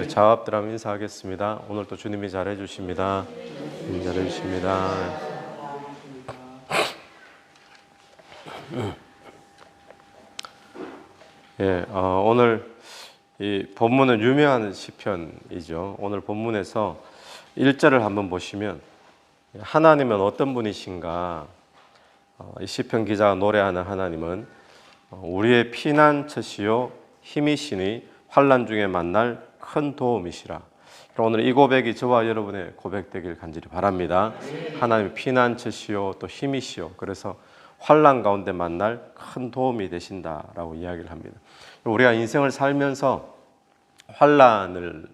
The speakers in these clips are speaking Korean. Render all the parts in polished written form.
우리 자업들 한번 인사하겠습니다. 오늘 또 주님이 잘해 주십니다. 잘해 주십니다. 오늘 이 본문은 유명한 시편이죠. 오늘 본문에서 1절을 한번 보시면 하나님은 어떤 분이신가? 이 시편 기자가 노래하는 하나님은 우리의 피난처시요 힘이시니 환난 중에 만날 큰 도움이시라. 오늘 이 고백이 저와 여러분의 고백되길 간절히 바랍니다. 하나님의 피난처시요 또 힘이시요, 그래서 환난 가운데 만날 큰 도움이 되신다라고 이야기를 합니다. 우리가 인생을 살면서 환난을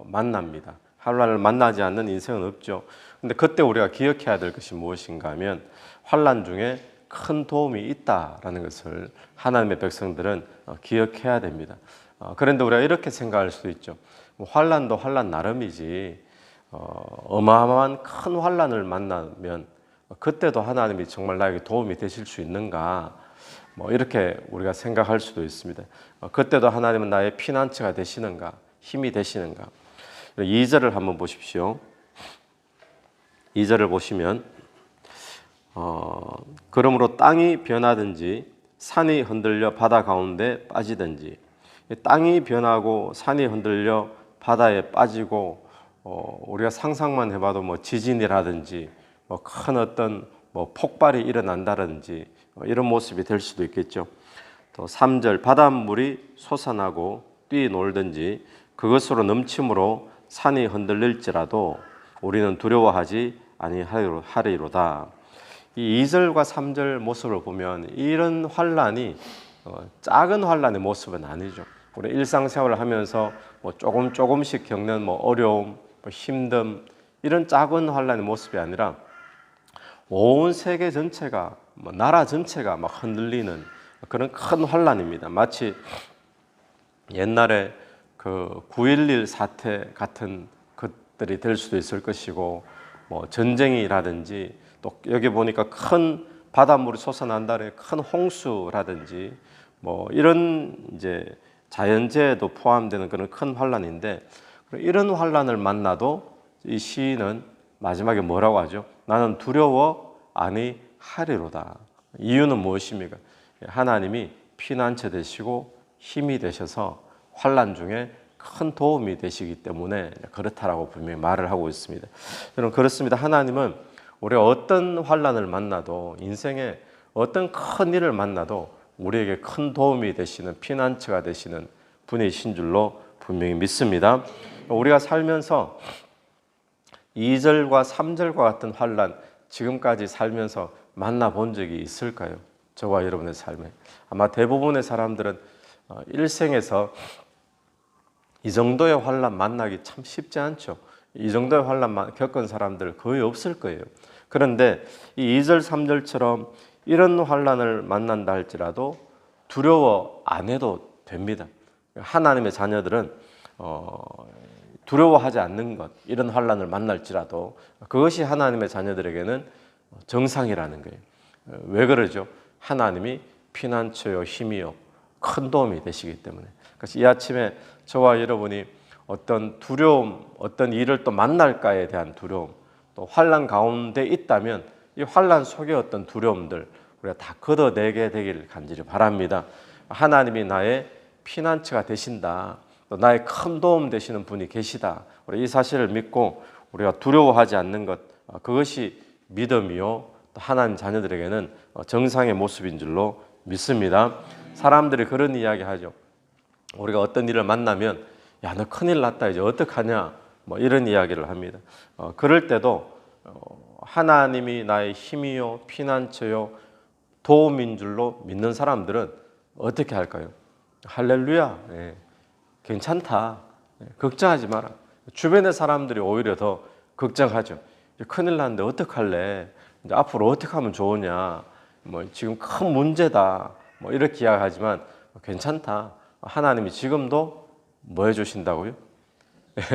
만납니다. 환난을 만나지 않는 인생은 없죠. 근데 그때 우리가 기억해야 될 것이 무엇인가 하면 환난 중에 큰 도움이 있다라는 것을 하나님의 백성들은 기억해야 됩니다. 그런데 우리가 이렇게 생각할 수도 있죠. 환난도 환난 나름이지 어마어마한 큰 환난을 만나면 그때도 하나님이 정말 나에게 도움이 되실 수 있는가? 이렇게 우리가 생각할 수도 있습니다. 그때도 하나님은 나의 피난처가 되시는가? 힘이 되시는가? 2절을 한번 보십시오. 2절을 보시면 그러므로 땅이 변하든지 산이 흔들려 바다 가운데 빠지든지, 땅이 변하고 산이 흔들려 바다에 빠지고 우리가 상상만 해봐도 지진이라든지 큰 어떤 폭발이 일어난다든지 이런 모습이 될 수도 있겠죠. 또 3절 바닷물이 솟아나고 뛰놀든지 그것으로 넘침으로 산이 흔들릴지라도 우리는 두려워하지 아니하리로다. 이 2절과 3절 모습을 보면 이런 환난이 작은 환난의 모습은 아니죠. 우리 일상생활을 하면서 조금씩 겪는 어려움, 힘듦, 이런 작은 환난의 모습이 아니라 온 세계 전체가, 나라 전체가 막 흔들리는 그런 큰 환난입니다. 마치 옛날에 그 9.11 사태 같은 것들이 될 수도 있을 것이고, 전쟁이라든지 또 여기 보니까 큰 바닷물이 솟아난다는 큰 홍수라든지 이런 이제 자연재해도 포함되는 그런 큰 환난인데, 이런 환난을 만나도 이 시인은 마지막에 뭐라고 하죠? 나는 두려워 아니하리로다. 이유는 무엇입니까? 하나님이 피난처 되시고 힘이 되셔서 환난 중에 큰 도움이 되시기 때문에 그렇다라고 분명히 말을 하고 있습니다. 여러분, 그렇습니다. 하나님은 우리가 어떤 환난을 만나도, 인생에 어떤 큰 일을 만나도 우리에게 큰 도움이 되시는 피난처가 되시는 분이신 줄로 분명히 믿습니다. 우리가 살면서 2절과 3절과 같은 환난 지금까지 살면서 만나본 적이 있을까요? 저와 여러분의 삶에 아마 대부분의 사람들은 일생에서 이 정도의 환난 만나기 참 쉽지 않죠. 이 정도의 환난 겪은 사람들 거의 없을 거예요. 그런데 이 2절 3절처럼 이런 환난을 만난다 할지라도 두려워 안 해도 됩니다. 하나님의 자녀들은 두려워하지 않는 것, 이런 환난을 만날지라도 그것이 하나님의 자녀들에게는 정상이라는 거예요. 왜 그러죠? 하나님이 피난처요 힘이요 큰 도움이 되시기 때문에. 그래서 이 아침에 저와 여러분이 어떤 두려움, 어떤 일을 또 만날까에 대한 두려움, 또 환난 가운데 있다면 이 환난 속의 어떤 두려움들 우리가 다 걷어내게 되기를 간절히 바랍니다. 하나님이 나의 피난처가 되신다, 또 나의 큰 도움 되시는 분이 계시다, 우리 이 사실을 믿고 우리가 두려워하지 않는 것, 그것이 믿음이요 또 하나님 자녀들에게는 정상의 모습인 줄로 믿습니다. 사람들이 그런 이야기 하죠. 우리가 어떤 일을 만나면 야, 너 큰일 났다, 이제 어떡하냐, 이런 이야기를 합니다. 그럴 때도 하나님이 나의 힘이요 피난처요 도움인 줄로 믿는 사람들은 어떻게 할까요? 할렐루야, 괜찮다, 걱정하지 마라. 주변의 사람들이 오히려 더 걱정하죠. 큰일 났는데 어떡할래? 이제 앞으로 어떻게 하면 좋으냐? 지금 큰 문제다. 이렇게 이야기하지만 괜찮다. 하나님이 지금도 뭐 해주신다고요?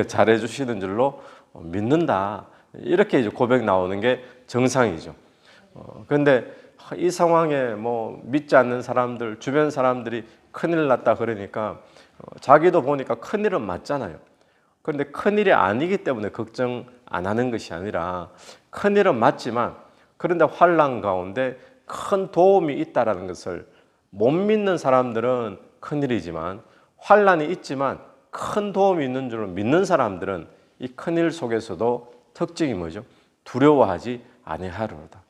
잘해주시는 줄로 믿는다. 이렇게 이제 고백 나오는 게 정상이죠. 그런데 이 상황에 믿지 않는 사람들, 주변 사람들이 큰일 났다 그러니까 자기도 보니까 큰일은 맞잖아요. 그런데 큰일이 아니기 때문에 걱정 안 하는 것이 아니라 큰일은 맞지만 그런데 환난 가운데 큰 도움이 있다라는 것을 못 믿는 사람들은 큰일이지만 환난이 있지만 큰 도움이 있는 줄 믿는 사람들은 이 큰일 속에서도 특징이 뭐죠? 두려워하지 아니하리로다.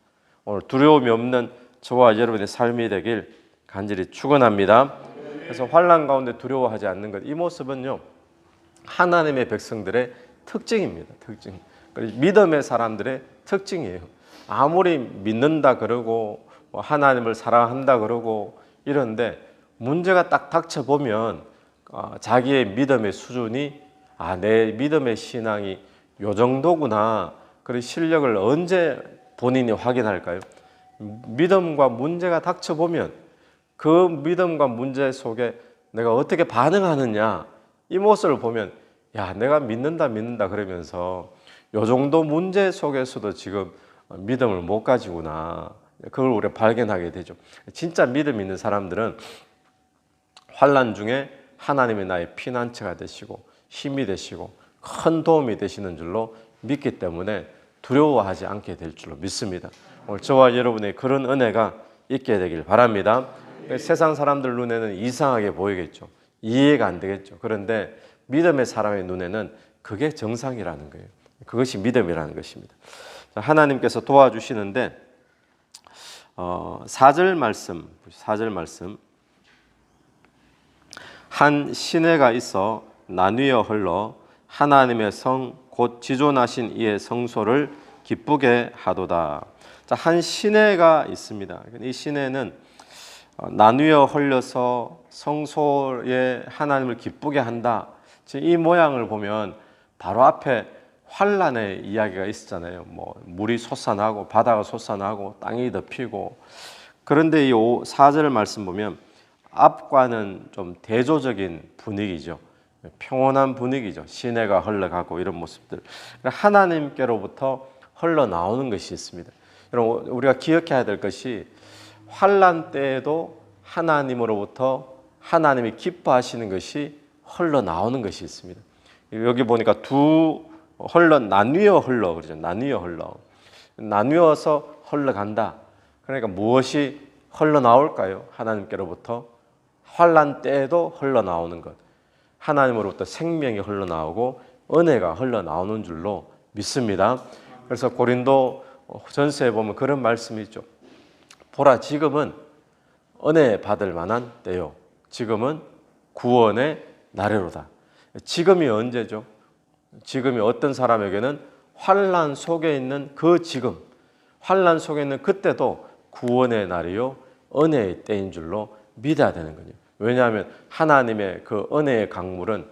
오늘 두려움이 없는 저와 여러분의 삶이 되길 간절히 축원합니다. 그래서 환난 가운데 두려워하지 않는 것, 이 모습은요 하나님의 백성들의 특징입니다. 특징. 믿음의 사람들의 특징이에요. 아무리 믿는다 그러고 하나님을 사랑한다 그러고 이런데 문제가 딱 닥쳐보면 자기의 믿음의 수준이 내 믿음의 신앙이 요 정도구나. 그런 실력을 언제 본인이 확인할까요? 믿음과 문제가 닥쳐보면 그 믿음과 문제 속에 내가 어떻게 반응하느냐 이 모습을 보면 내가 믿는다 그러면서 요 정도 문제 속에서도 지금 믿음을 못 가지구나. 그걸 우리가 발견하게 되죠. 진짜 믿음 있는 사람들은 환난 중에 하나님이 나의 피난처가 되시고 힘이 되시고 큰 도움이 되시는 줄로 믿기 때문에 두려워하지 않게 될 줄로 믿습니다. 오늘 저와 여러분의 그런 은혜가 있게 되길 바랍니다. 세상 사람들 눈에는 이상하게 보이겠죠. 이해가 안 되겠죠. 그런데 믿음의 사람의 눈에는 그게 정상이라는 거예요. 그것이 믿음이라는 것입니다. 하나님께서 도와주시는데 4절 말씀 한 시내가 있어 나뉘어 흘러 하나님의 성 곧 지존하신 이의 성소를 기쁘게 하도다. 한 시내가 있습니다. 이 시내는 나뉘어 흘려서 성소에 하나님을 기쁘게 한다. 이 모양을 보면 바로 앞에 환란의 이야기가 있었잖아요. 물이 솟아나고 바다가 솟아나고 땅이 덮이고. 그런데 이 4절 말씀 보면 앞과는 좀 대조적인 분위기죠. 평온한 분위기죠. 시내가 흘러가고 이런 모습들. 하나님께로부터 흘러나오는 것이 있습니다. 여러분 우리가 기억해야 될 것이 환난 때에도 하나님으로부터 하나님이 기뻐하시는 것이 흘러나오는 것이 있습니다. 여기 보니까 나뉘어 흘러 그러죠. 나뉘어서 흘러간다. 그러니까 무엇이 흘러나올까요? 하나님께로부터 환난 때에도 흘러나오는 것. 하나님으로부터 생명이 흘러나오고 은혜가 흘러나오는 줄로 믿습니다. 그래서 고린도 전서에 보면 그런 말씀이 있죠. 보라 지금은 은혜 받을 만한 때요. 지금은 구원의 날이로다. 지금이 언제죠? 지금이 어떤 사람에게는 환난 속에 있는 그 지금, 환난 속에 있는 그때도 구원의 날이요 은혜의 때인 줄로 믿어야 되는 거죠. 왜냐하면 하나님의 그 은혜의 강물은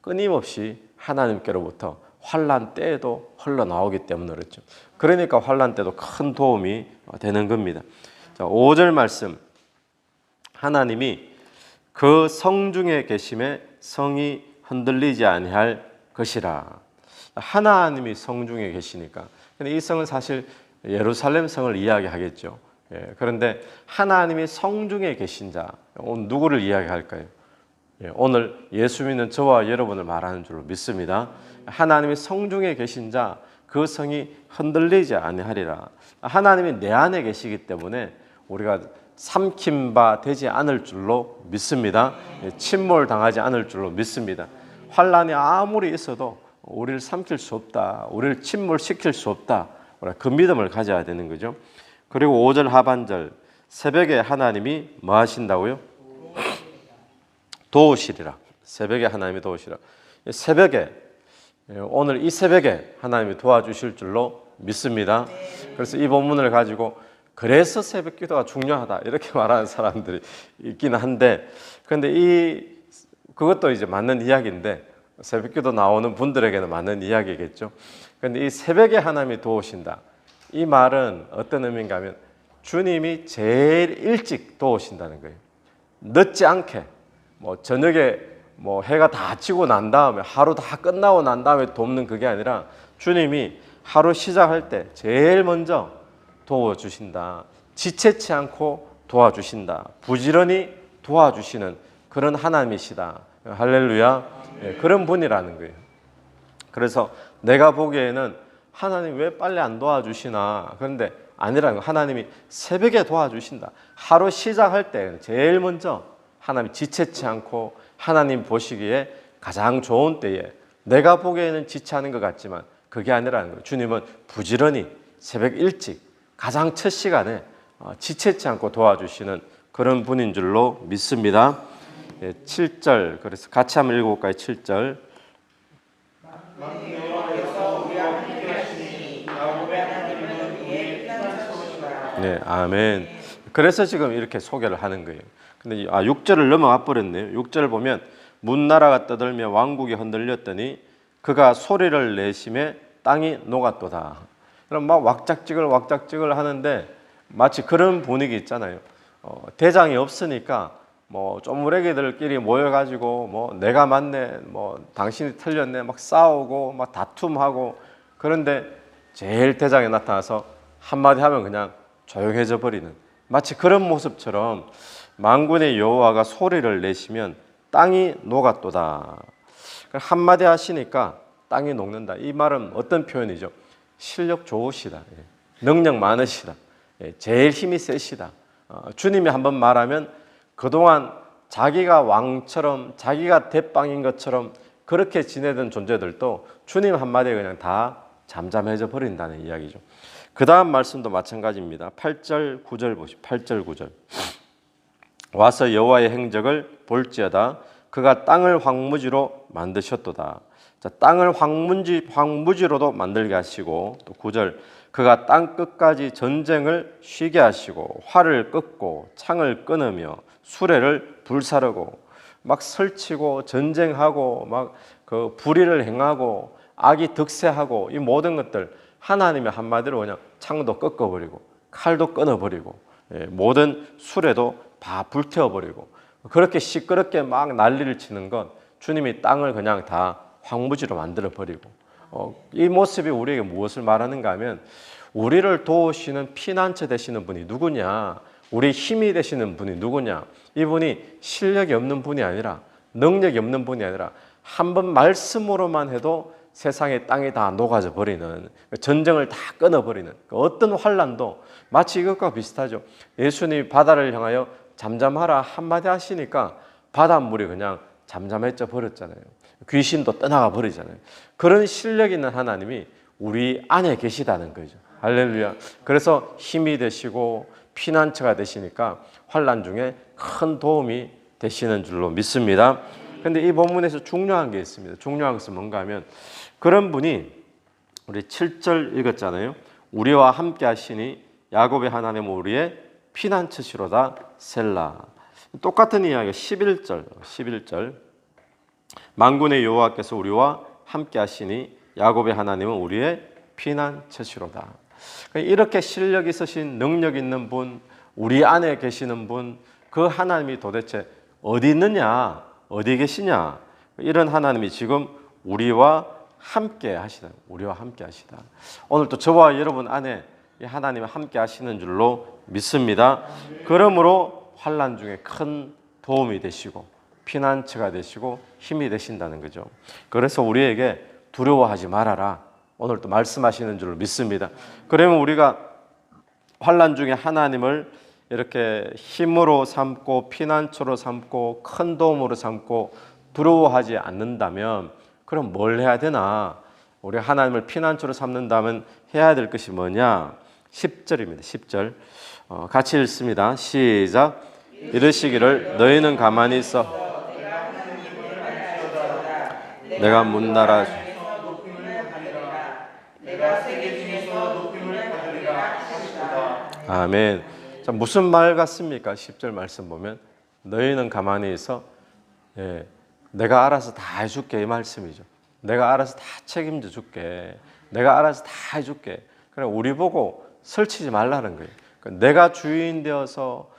끊임없이 하나님께로부터 환난 때에도 흘러나오기 때문에 그렇죠. 그러니까 환난 때도 큰 도움이 되는 겁니다. 자, 5절 말씀. 하나님이 그 성중에 계심에 성이 흔들리지 아니할 것이라. 하나님이 성중에 계시니까. 근데 이 성은 사실 예루살렘 성을 이야기하겠죠. 그런데 하나님이 성중에 계신 자, 오늘 누구를 이야기할까요? 오늘 예수 믿는 저와 여러분을 말하는 줄로 믿습니다. 하나님이 성중에 계신 자, 그 성이 흔들리지 아니하리라. 하나님이 내 안에 계시기 때문에 우리가 삼킨 바 되지 않을 줄로 믿습니다. 침몰당하지 않을 줄로 믿습니다. 환난이 아무리 있어도 우리를 삼킬 수 없다. 우리를 침몰시킬 수 없다. 그 믿음을 가져야 되는 거죠. 그리고 5절 하반절 새벽에 하나님이 뭐 하신다고요? 도우시리라. 새벽에 하나님이 도우시리라. 새벽에 오늘 이 새벽에 하나님이 도와주실 줄로 믿습니다. 그래서 이 본문을 가지고 그래서 새벽 기도가 중요하다 이렇게 말하는 사람들이 있긴 한데 그런데 그것도 이제 맞는 이야기인데 새벽 기도 나오는 분들에게는 맞는 이야기겠죠. 그런데 이 새벽에 하나님이 도우신다. 이 말은 어떤 의미인가 하면 주님이 제일 일찍 도우신다는 거예요. 늦지 않게 저녁에 해가 다 지고 난 다음에 하루 다 끝나고 난 다음에 돕는 그게 아니라 주님이 하루 시작할 때 제일 먼저 도와주신다. 지체치 않고 도와주신다. 부지런히 도와주시는 그런 하나님이시다. 할렐루야. 그런 분이라는 거예요. 그래서 내가 보기에는 하나님 왜 빨리 안 도와주시나. 그런데 아니라는 거. 하나님이 새벽에 도와주신다. 하루 시작할 때 제일 먼저 하나님 지체치 않고 하나님 보시기에 가장 좋은 때에, 내가 보기에는 지체하는 것 같지만 그게 아니라는 거예요. 주님은 부지런히 새벽 일찍 가장 첫 시간에 지체치 않고 도와주시는 그런 분인 줄로 믿습니다. 7절, 그래서 같이 한번 읽어볼까요? 7절. 네, 아멘. 그래서 지금 이렇게 소개를 하는 거예요. 근데 6절을 넘어가 버렸네요. 6절을 보면 문나라가 떠들며 왕국이 흔들렸더니 그가 소리를 내심에 땅이 녹았도다. 그럼 막 왁작지글 하는데 마치 그런 분위기 있잖아요. 대장이 없으니까 뭐 쪼무레기들끼리 모여가지고 뭐 내가 맞네, 뭐 당신이 틀렸네, 막 싸우고 막 다툼하고, 그런데 제일 대장이 나타나서 한마디 하면 그냥 조용해져 버리는, 마치 그런 모습처럼 만군의 여호와가 소리를 내시면 땅이 녹았도다. 한마디 하시니까 땅이 녹는다. 이 말은 어떤 표현이죠? 실력 좋으시다, 능력 많으시다, 제일 힘이 세시다. 주님이 한번 말하면 그동안 자기가 왕처럼 자기가 대빵인 것처럼 그렇게 지내던 존재들도 주님 한마디에 그냥 다 잠잠해져 버린다는 이야기죠. 그 다음 말씀도 마찬가지입니다. 8절 9절 보시죠. 8절 9절. 와서 여호와의 행적을 볼지어다. 그가 땅을 황무지로 만드셨도다. 자, 땅을 황무지로도 만들게 하시고, 또 9절. 그가 땅 끝까지 전쟁을 쉬게 하시고 활을 꺾고 창을 끊으며 수레를 불사르고 막 설치고 전쟁하고 막 그 불의를 행하고 악이 득세하고, 이 모든 것들 하나님의 한마디로 그냥 창도 꺾어버리고 칼도 끊어버리고 모든 수레도 다 불태워버리고 그렇게 시끄럽게 막 난리를 치는 건 주님이 땅을 그냥 다 황무지로 만들어버리고, 이 모습이 우리에게 무엇을 말하는가 하면 우리를 도우시는 피난처 되시는 분이 누구냐, 우리 힘이 되시는 분이 누구냐, 이분이 실력이 없는 분이 아니라 능력이 없는 분이 아니라 한 번 말씀으로만 해도 세상의 땅이 다 녹아져 버리는, 전쟁을 다 끊어버리는 어떤 환난도 마치 이것과 비슷하죠. 예수님이 바다를 향하여 잠잠하라 한마디 하시니까 바닷물이 그냥 잠잠해져 버렸잖아요. 귀신도 떠나가 버리잖아요. 그런 실력 있는 하나님이 우리 안에 계시다는 거죠. 할렐루야. 그래서 힘이 되시고 피난처가 되시니까 환난 중에 큰 도움이 되시는 줄로 믿습니다. 그런데 이 본문에서 중요한 게 있습니다. 중요한 것은 뭔가 하면 그런 분이, 우리 7절 읽었잖아요. 우리와 함께 하시니 야곱의 하나님은 우리의 피난처시로다 셀라. 똑같은 이야기가 11절. 만군의 여호와께서 우리와 함께 하시니 야곱의 하나님은 우리의 피난처시로다. 이렇게 실력 있으신 능력 있는 분, 우리 안에 계시는 분, 그 하나님이 도대체 어디 있느냐, 어디 계시냐, 이런 하나님이 지금 우리와 함께 하시다. 우리와 함께 하시다. 오늘 또 저와 여러분 안에 이 하나님이 함께 하시는 줄로 믿습니다. 그러므로 환난 중에 큰 도움이 되시고 피난처가 되시고 힘이 되신다는 거죠. 그래서 우리에게 두려워하지 말아라, 오늘 또 말씀하시는 줄로 믿습니다. 그러면 우리가 환난 중에 하나님을 이렇게 힘으로 삼고 피난처로 삼고 큰 도움으로 삼고 두려워하지 않는다면 그럼 뭘 해야 되나? 우리 하나님을 피난처로 삼는다면 해야 될 것이 뭐냐? 10절입니다. 10절 같이 읽습니다. 시작. 이르시기를 너희는 가만히 있어 내가 문나라 아멘. 자, 무슨 말 같습니까? 10절 말씀 보면 너희는 가만히 있어, 내가 알아서 다 해줄게, 이 말씀이죠. 내가 알아서 다 책임져 줄게, 내가 알아서 다 해줄게. 그래, 우리 보고 설치지 말라는 거예요. 그러니까 내가 주인 되어서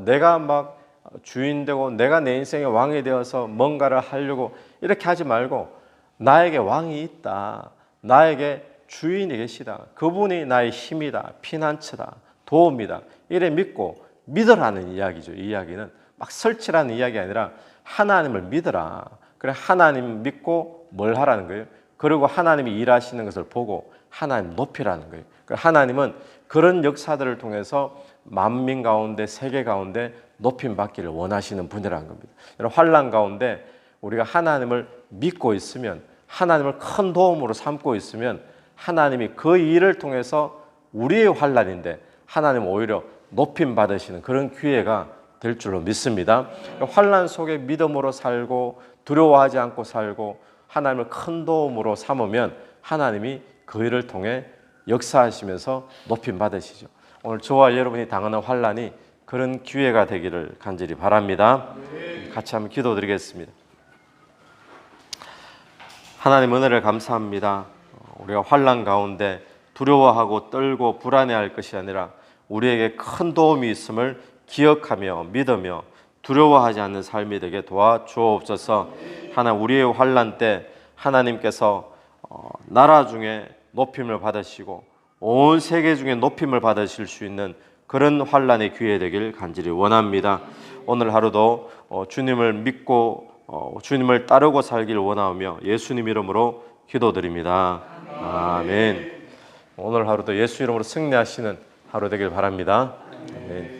내가 막 주인 되고 내가 내 인생의 왕이 되어서 뭔가를 하려고 이렇게 하지 말고, 나에게 왕이 있다, 나에게 주인이 계시다, 그분이 나의 힘이다, 피난처다, 도움이다, 이래 믿고 믿으라는 이야기죠. 이 이야기는 막 설치라는 이야기가 아니라 하나님을 믿어라. 그래, 하나님 믿고 뭘 하라는 거예요? 그리고 하나님이 일하시는 것을 보고 하나님 높이라는 거예요. 하나님은 그런 역사들을 통해서 만민 가운데, 세계 가운데 높임 받기를 원하시는 분이라는 겁니다. 환난 가운데 우리가 하나님을 믿고 있으면, 하나님을 큰 도움으로 삼고 있으면 하나님이 그 일을 통해서 우리의 환난인데 하나님 오히려 높임 받으시는 그런 기회가 될 줄로 믿습니다. 환난 속에 믿음으로 살고 두려워하지 않고 살고 하나님을 큰 도움으로 삼으면 하나님이 그 일을 통해 역사하시면서 높임 받으시죠. 오늘 저와 여러분이 당하는 환난이 그런 기회가 되기를 간절히 바랍니다. 같이 한번 기도드리겠습니다. 하나님 은혜를 감사합니다. 우리가 환난 가운데 두려워하고 떨고 불안해할 것이 아니라 우리에게 큰 도움이 있음을 기억하며 믿으며 두려워하지 않는 삶이 되게 도와주옵소서. 하나님, 우리의 환난 때 하나님께서 나라 중에 높임을 받으시고 온 세계 중에 높임을 받으실 수 있는 그런 환난의 기회 되길 간절히 원합니다. 오늘 하루도 주님을 믿고 주님을 따르고 살길 원하며 예수님 이름으로 기도드립니다. 아멘. 오늘 하루도 예수 이름으로 승리하시는 하루 되길 바랍니다. 아멘.